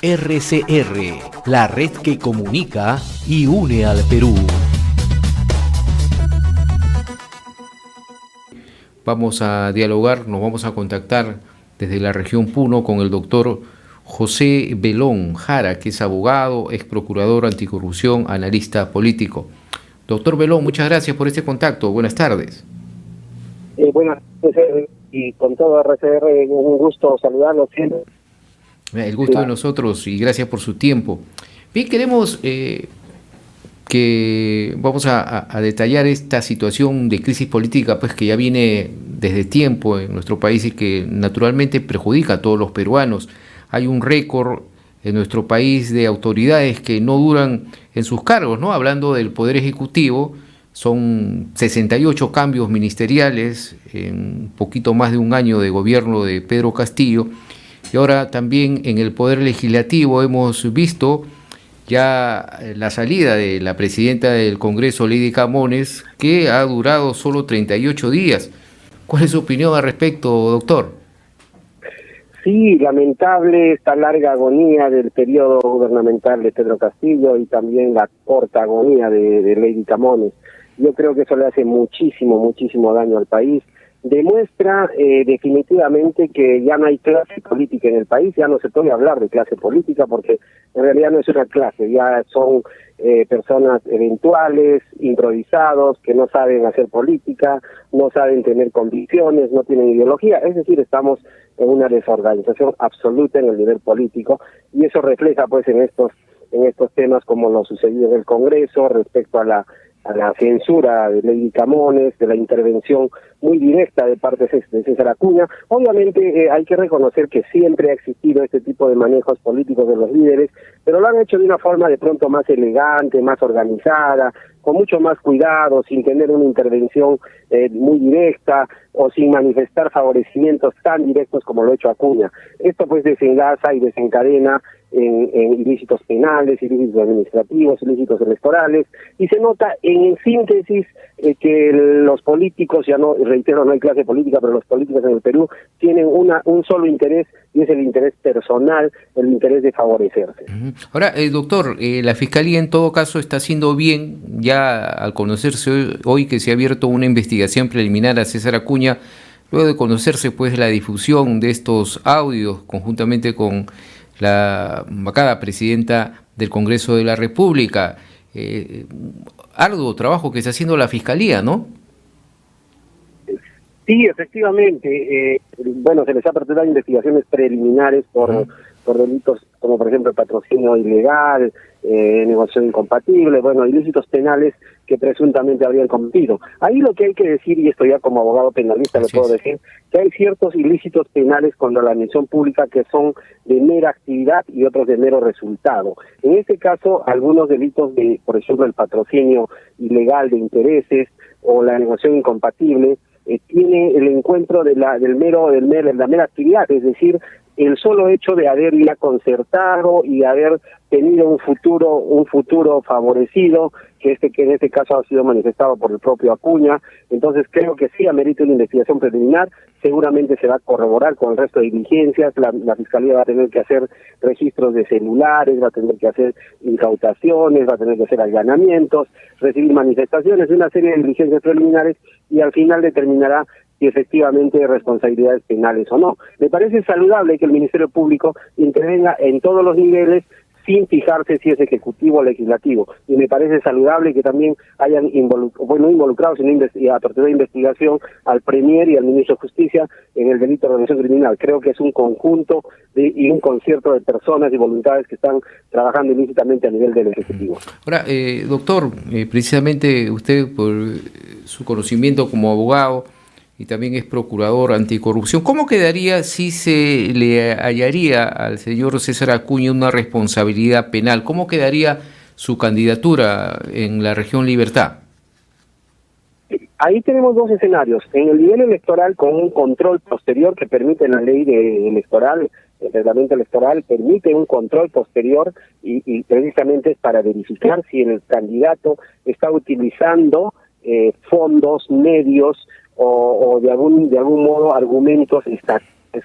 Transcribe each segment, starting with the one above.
RCR, la red que comunica y une al Perú. Vamos a dialogar, nos vamos a contactar desde la región Puno con el doctor José Belón Jara, que es abogado, ex procurador anticorrupción, analista político. Doctor Belón, muchas gracias por este contacto. Buenas tardes. Buenas tardes, y con todo RCR, un gusto saludarlos siempre. El gusto de nosotros y gracias por su tiempo. Bien, queremos que vamos a detallar esta situación de crisis política, pues que ya viene desde tiempo en nuestro país y que naturalmente perjudica a todos los peruanos. Hay un récord en nuestro país de autoridades que no duran en sus cargos, ¿no? Hablando del Poder Ejecutivo, son 68 cambios ministeriales en un poquito más de un año de gobierno de Pedro Castillo. Y ahora también en el Poder Legislativo hemos visto ya la salida de la presidenta del Congreso, Lady Camones, que ha durado solo 38 días. ¿Cuál es su opinión al respecto, doctor? Sí, lamentable esta larga agonía del periodo gubernamental de Pedro Castillo y también la corta agonía de Lady Camones. Yo creo que eso le hace muchísimo daño al país. Demuestra definitivamente que ya no hay clase política en el país, ya no se puede hablar de clase política porque en realidad no es una clase, ya son personas eventuales, improvisados, que no saben hacer política, no saben tener convicciones, no tienen ideología, es decir, estamos en una desorganización absoluta en el nivel político y eso refleja pues en estos temas como lo sucedido en el Congreso respecto a la censura de Lady Camones, de la intervención muy directa de parte de César Acuña. Obviamente hay que reconocer que siempre ha existido este tipo de manejos políticos de los líderes, pero lo han hecho de una forma de pronto más elegante, más organizada, con mucho más cuidado, sin tener una intervención muy directa o sin manifestar favorecimientos tan directos como lo ha hecho Acuña. Esto pues desenlaza y desencadena en ilícitos penales, ilícitos administrativos, ilícitos electorales, y se nota en síntesis que los políticos, ya no, reitero, no hay clase política, pero los políticos en el Perú tienen un solo interés, y es el interés personal, el interés de favorecerse. Ahora, doctor, la Fiscalía en todo caso está haciendo bien, ya al conocerse hoy que se ha abierto una investigación preliminar a César Acuña, luego de conocerse pues la difusión de estos audios conjuntamente con la vacada presidenta del Congreso de la República. Arduo trabajo que está haciendo la Fiscalía, ¿no? Sí, efectivamente. Bueno, se les ha aperturado investigaciones preliminares por delitos como por ejemplo el patrocinio ilegal, negociación incompatible, bueno, ilícitos penales que presuntamente habrían cometido. Ahí lo que hay que decir, y esto ya como abogado penalista lo puedo decir, que hay ciertos ilícitos penales contra la administración pública que son de mera actividad y otros de mero resultado. En este caso, algunos delitos de, por ejemplo, el patrocinio ilegal de intereses o la negociación incompatible, tiene el encuentro de la mera actividad, es decir, el solo hecho de haber ya concertado y haber tenido un futuro favorecido, que en este caso ha sido manifestado por el propio Acuña. Entonces creo que sí amerita una investigación preliminar, seguramente se va a corroborar con el resto de diligencias, la Fiscalía va a tener que hacer registros de celulares, va a tener que hacer incautaciones, va a tener que hacer allanamientos, recibir manifestaciones, una serie de diligencias preliminares, y al final determinará si efectivamente hay responsabilidades penales o no. Me parece saludable que el Ministerio Público intervenga en todos los niveles sin fijarse si es ejecutivo o legislativo, y me parece saludable que también hayan involucrados en la apertura de investigación al Premier y al Ministro de Justicia en el delito de organización criminal. Creo que es un conjunto y un concierto de personas y voluntades que están trabajando ilícitamente a nivel del Ejecutivo. Ahora, doctor, precisamente usted por su conocimiento como abogado y también es procurador anticorrupción, ¿cómo quedaría si se le hallaría al señor César Acuña una responsabilidad penal? ¿Cómo quedaría su candidatura en la región Libertad? Ahí tenemos dos escenarios. En el nivel electoral, con un control posterior que permite la ley electoral, el reglamento electoral permite un control posterior y precisamente es para verificar si el candidato está utilizando fondos, medios o de algún modo argumentos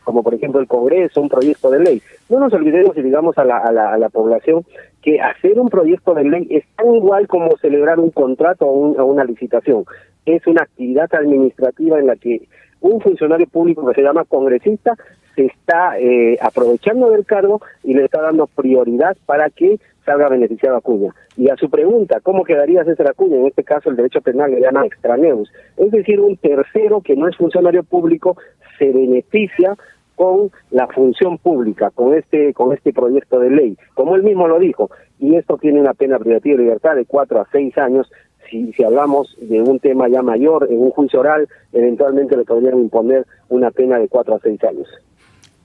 como por ejemplo el Congreso, un proyecto de ley. No nos olvidemos y digamos a la población que hacer un proyecto de ley es tan igual como celebrar un contrato o una licitación. Es una actividad administrativa en la que un funcionario público que se llama congresista se está aprovechando del cargo y le está dando prioridad para que salga beneficiado Acuña. Y a su pregunta, ¿cómo quedaría César Acuña? En este caso el derecho penal le llama extraneus, es decir, un tercero que no es funcionario público se beneficia con la función pública, con este proyecto de ley, como él mismo lo dijo, y esto tiene una pena privativa de libertad de 4 a 6 años. Si hablamos de un tema ya mayor, en un juicio oral, eventualmente le podrían imponer una pena de 4 a 6 años.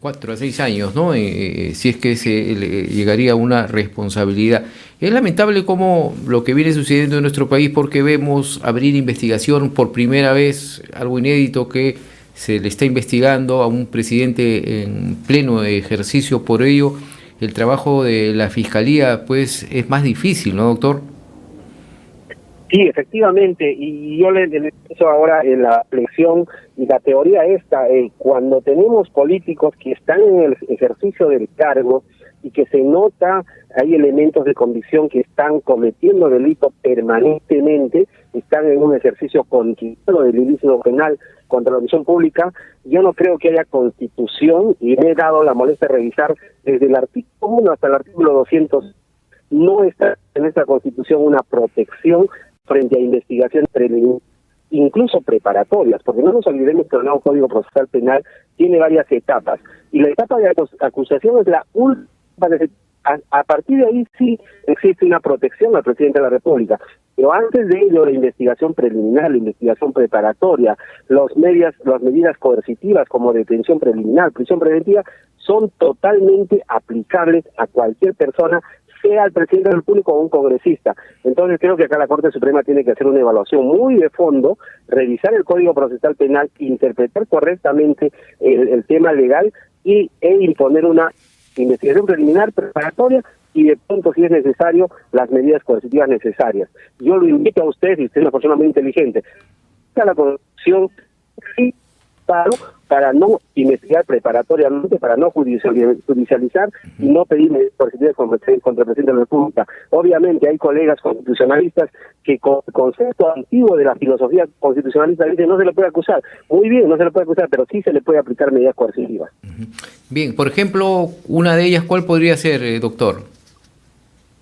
4 a 6 años, ¿no? Si es que llegaría a una responsabilidad. Es lamentable cómo lo que viene sucediendo en nuestro país, porque vemos abrir investigación por primera vez, algo inédito, que se le está investigando a un presidente en pleno ejercicio. Por ello, el trabajo de la Fiscalía pues es más difícil, ¿no, doctor? Sí, efectivamente, y yo le pienso ahora en la flexión y la teoría esta, cuando tenemos políticos que están en el ejercicio del cargo y que se nota, hay elementos de convicción que están cometiendo delito permanentemente, están en un ejercicio continuo del ilícito penal contra la visión pública, yo no creo que haya constitución, y me he dado la molestia de revisar desde el artículo 1 hasta el artículo 200, no está en esta constitución una protección frente a investigaciones preliminares, incluso preparatorias, porque no nos olvidemos que el nuevo Código Procesal Penal tiene varias etapas, y la etapa de acusación es la última. A partir de ahí sí existe una protección al presidente de la República, pero antes de ello la investigación preliminar, la investigación preparatoria, las medidas coercitivas como detención preliminar, prisión preventiva, son totalmente aplicables a cualquier persona, sea el presidente del República o un congresista. Entonces creo que acá la Corte Suprema tiene que hacer una evaluación muy de fondo, revisar el Código Procesal Penal, interpretar correctamente el tema legal e imponer una investigación preliminar, preparatoria y de pronto, si es necesario, las medidas coercitivas necesarias. Yo lo invito a usted, si usted es una persona muy inteligente, a la corrupción para no investigar preparatoriamente, para no judicializar y no pedir medidas coercitivas contra el presidente de la República. Obviamente hay colegas constitucionalistas que con el concepto antiguo de la filosofía constitucionalista dicen no se le puede acusar. Muy bien, no se le puede acusar, pero sí se le puede aplicar medidas coercitivas. Bien, por ejemplo, una de ellas, ¿cuál podría ser, doctor?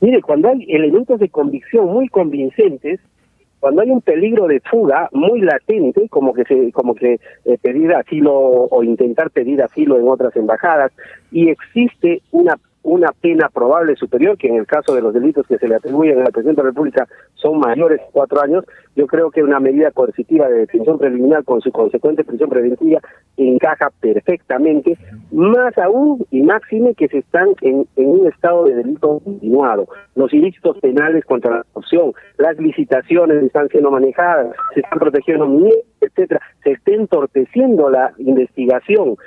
Mire, cuando hay elementos de convicción muy convincentes, cuando hay un peligro de fuga muy latente, como que pedir asilo o intentar pedir asilo en otras embajadas, y existe una pena probable superior, que en el caso de los delitos que se le atribuyen al presidente de la República son mayores de 4 años, yo creo que una medida coercitiva de detención preliminar con su consecuente prisión preventiva encaja perfectamente, más aún y máxime que se están en un estado de delito continuado. Los ilícitos penales contra la corrupción, las licitaciones están siendo manejadas, se están protegiendo niños, etcétera, se está entorpeciendo la investigación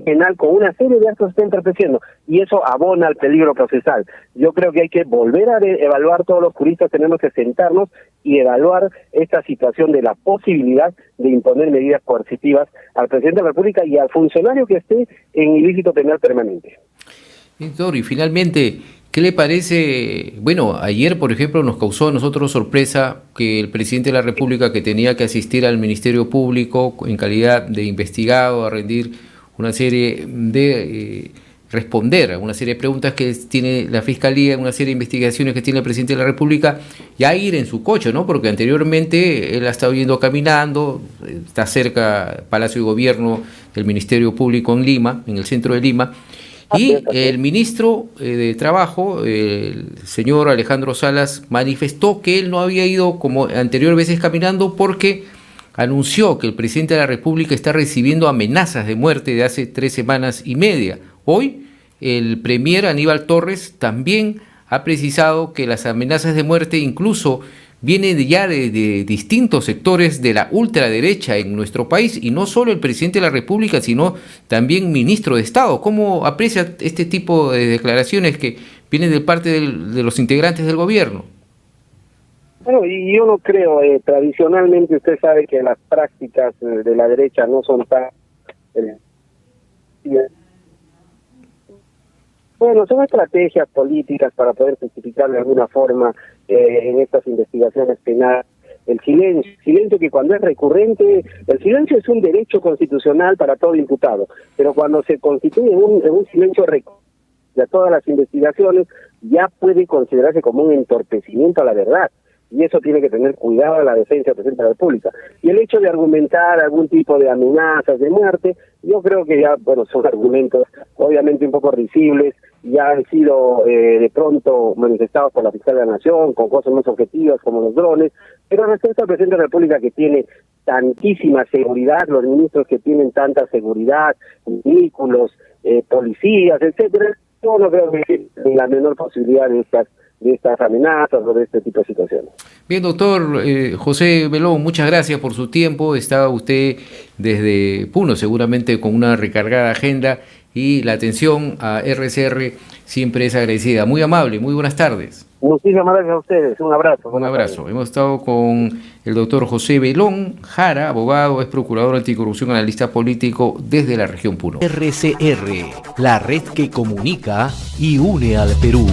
penal con una serie de actos se está entorpeciendo, y eso abona al peligro procesal. Yo creo que hay que volver a evaluar, todos los juristas tenemos que sentarnos y evaluar esta situación de la posibilidad de imponer medidas coercitivas al presidente de la República y al funcionario que esté en ilícito penal permanente. Doctor, y finalmente, ¿qué le parece? Bueno, ayer, por ejemplo, nos causó a nosotros sorpresa que el presidente de la República, que tenía que asistir al Ministerio Público en calidad de investigado, a rendir una serie de responder a una serie de preguntas que tiene la Fiscalía, una serie de investigaciones que tiene el presidente de la República, ya ir en su coche, ¿no? Porque anteriormente él ha estado yendo caminando, está cerca Palacio de Gobierno del Ministerio Público en Lima, en el centro de Lima, y el ministro de Trabajo, el señor Alejandro Salas, manifestó que él no había ido como anteriores veces caminando porque anunció que el presidente de la República está recibiendo amenazas de muerte de hace 3 semanas y media. Hoy, el premier Aníbal Torres también ha precisado que las amenazas de muerte incluso vienen ya de distintos sectores de la ultraderecha en nuestro país, y no solo el presidente de la República, sino también ministro de Estado. ¿Cómo aprecia este tipo de declaraciones que vienen de parte de los integrantes del gobierno? Bueno, y yo no creo, tradicionalmente usted sabe que las prácticas de la derecha no son tan Bueno, son estrategias políticas para poder justificar de alguna forma en estas investigaciones penales el silencio que cuando es recurrente, el silencio es un derecho constitucional para todo imputado, pero cuando se constituye en un silencio recurrente a todas las investigaciones, ya puede considerarse como un entorpecimiento a la verdad. Y eso tiene que tener cuidado la defensa del presidente de la República. Y el hecho de argumentar algún tipo de amenazas de muerte, yo creo que ya, bueno, son argumentos obviamente un poco risibles, ya han sido de pronto manifestados por la Fiscalía de la Nación, con cosas más objetivas como los drones, pero respecto al presidente de la República que tiene tantísima seguridad, los ministros que tienen tanta seguridad, vehículos, policías, etcétera, yo no creo que la menor posibilidad de estas amenazas o de este tipo de situaciones. Bien, doctor José Belón, muchas gracias por su tiempo. Está usted desde Puno, seguramente con una recargada agenda, y la atención a RCR siempre es agradecida. Muy amable, muy buenas tardes. Muchísimas gracias a ustedes, un abrazo. Un abrazo. Hemos estado con el doctor José Belón Jara, abogado, es procurador anticorrupción, analista político desde la región Puno. RCR, la red que comunica y une al Perú.